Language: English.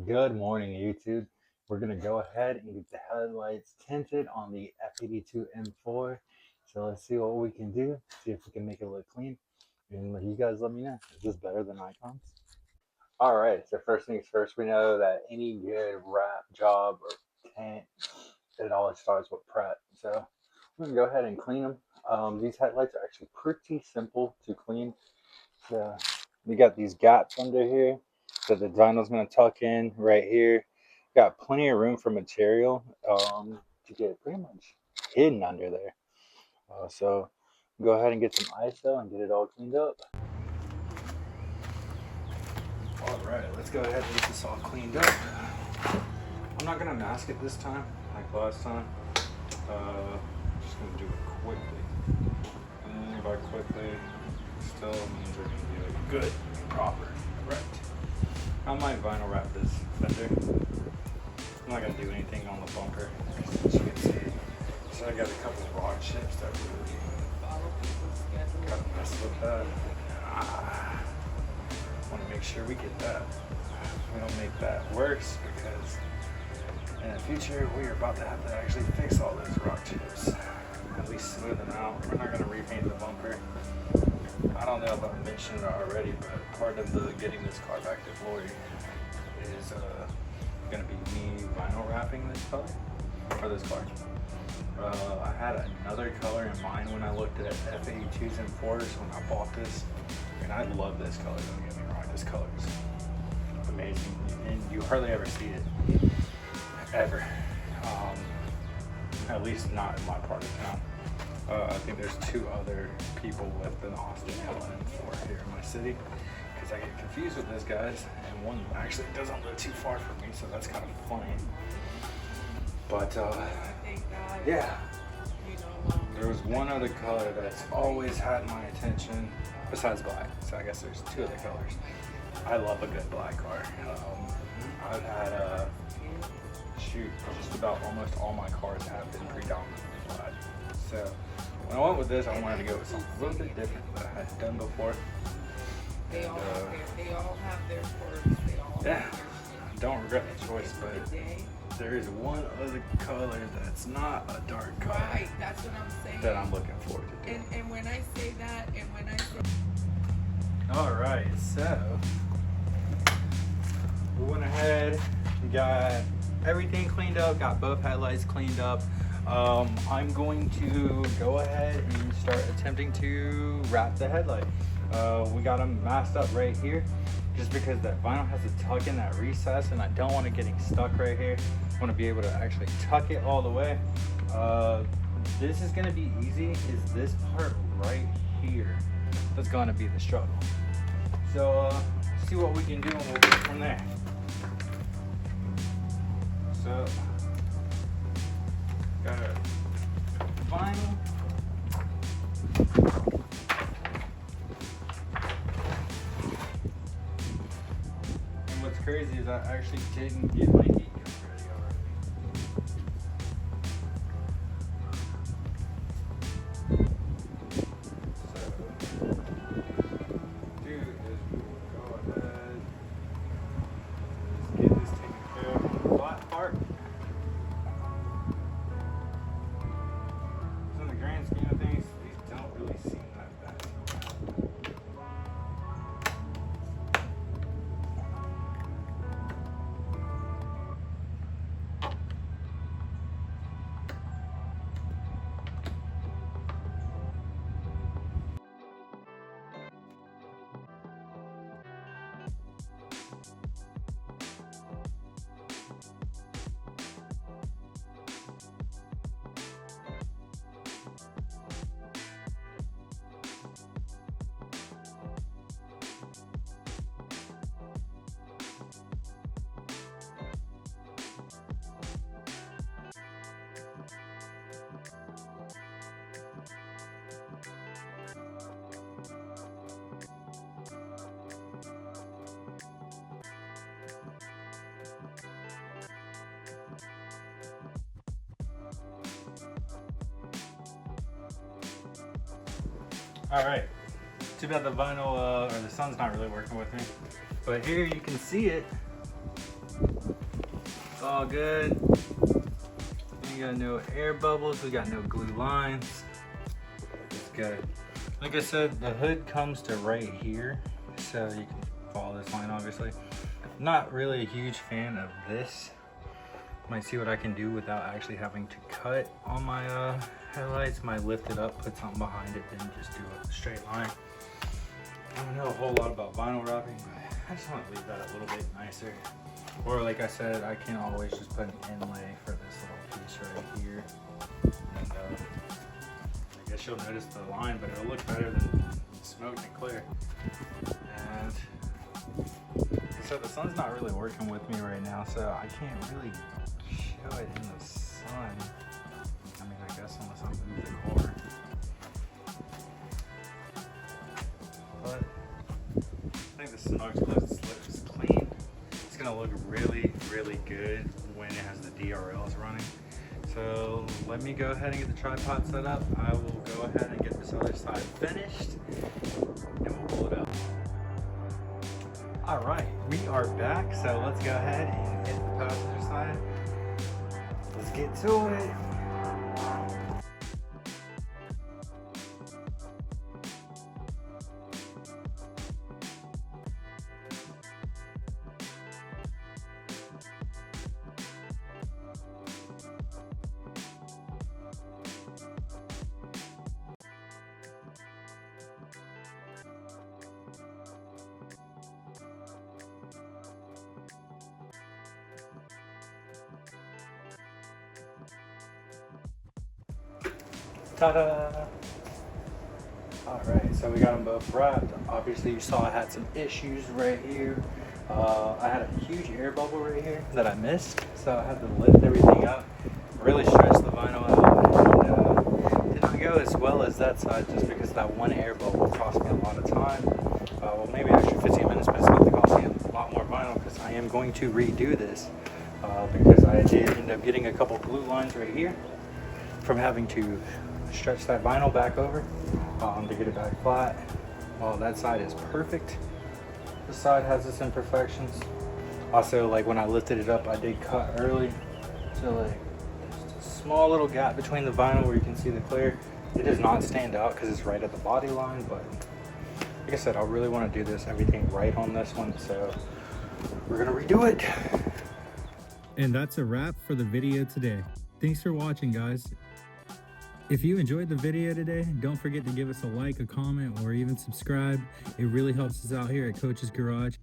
Good morning, YouTube. We're gonna go ahead and get the headlights tinted on the F82 M4. So let's see what we can do. See if we can make it look clean. And you guys let me know. Is this better than IKONS? All right. So first things first, we know that any good wrap job or tint, it always starts with prep. So we're gonna go ahead and clean them. These headlights are actually pretty simple to clean. So we got these gaps under here that the dyno's gonna tuck in right here. Got plenty of room for material to get pretty much hidden under there. So go ahead and get some ISO and get it all cleaned up. All right, let's go ahead and get this all cleaned up. I'm not gonna mask it this time like last time. Just gonna do it quickly. And by quickly, still means we're gonna do it good, proper, right. I might vinyl wrap this fender. I'm not gonna do anything on the bumper, as you can see. So I got a couple of rock chips that really gotta mess with that. Want to make sure we get that. We don't make that worse because in the future we are about to have to actually fix all those rock chips. At least smooth them out. We're not gonna repaint the bumper. I don't know if I mentioned it already, but part of the getting this car back to glory is going to be me vinyl wrapping this color, or this car. I had another color in mind when I looked at F82s and 4s when I bought this, and I love this color, don't get me wrong, this color is amazing, and you hardly ever see it, ever, at least not in my part of town. I think there's two other people with an Austin LN4 here in my city, because I get confused with those guys, and one actually doesn't live too far from me, so that's kind of funny. But yeah, there was one other color that's always had my attention besides black, so I guess there's two other colors. I love a good black car. I've had shoot, just about almost all my cars have been predominantly black. So when I went with this, I wanted to go with something a little bit different that I had done before. They all have their quirks. Yeah, I don't regret the choice, but there is one other color that's not a dark color. Right, that's what I'm saying. That I'm looking forward to doing. And when I say that, All right, so we went ahead, we got everything cleaned up, got both headlights cleaned up. I'm going to go ahead and start attempting to wrap the headlight. We got them masked up right here just because that vinyl has to tuck in that recess, and I don't want it getting stuck right here. I want to be able to actually tuck it all the way. This is going to be easy, is this part right here that's going to be the struggle. So see what we can do and we'll go from there. So got our vinyl. And what's crazy is I actually didn't get my heat gun ready already. So do is we'll go ahead, just get this taken care of on the flat part. In the grand scheme of things, these don't really seem that bad. All right, too bad the vinyl or the sun's not really working with me, but here you can see it. all good. We got no air bubbles, we got no glue lines. It's good. Like I said, the hood comes to right here, so you can follow this line obviously. Not really a huge fan of this. Might see what I can do without actually having to cut on my headlights. Might lift it up, put something behind it, then just do a straight line. I don't know a whole lot about vinyl wrapping, but I just want to leave that a little bit nicer. Or like I said, I can always just put an inlay for this little piece right here. And I guess you'll notice the line, but it'll look better than smoked and clear. And so the sun's not really working with me right now, so I can't really show it in the sun. I mean, I guess unless I move the car. But I think the smoked looks clean. It's gonna look really, really good when it has the DRLs running. So let me go ahead and get the tripod set up. I will go ahead and get this other side finished, and we'll pull it up. All right, we are back. So let's go ahead and hit the passenger side. Let's get to it. Ta-da! Alright, so we got them both wrapped. Obviously you saw I had some issues right here. I had a huge air bubble right here that I missed, so I had to lift everything up, really stretch the vinyl out, and did not go as well as that side just because that one air bubble cost me a lot of time. Well, maybe extra 15 minutes, but it's going to cost me a lot more vinyl because I am going to redo this because I did end up getting a couple glue lines right here from having to stretch that vinyl back over to get it back flat. Well, that side is perfect. This side has its imperfections. Also, like when I lifted it up, I did cut early. So like, just a small little gap between the vinyl where you can see the clear. It does not stand out because it's right at the body line, but like I said, I really want to do everything right on this one. So we're gonna redo it. And that's a wrap for the video today. Thanks for watching, guys. If you enjoyed the video today, don't forget to give us a like, a comment, or even subscribe. It really helps us out here at Coach's Garage.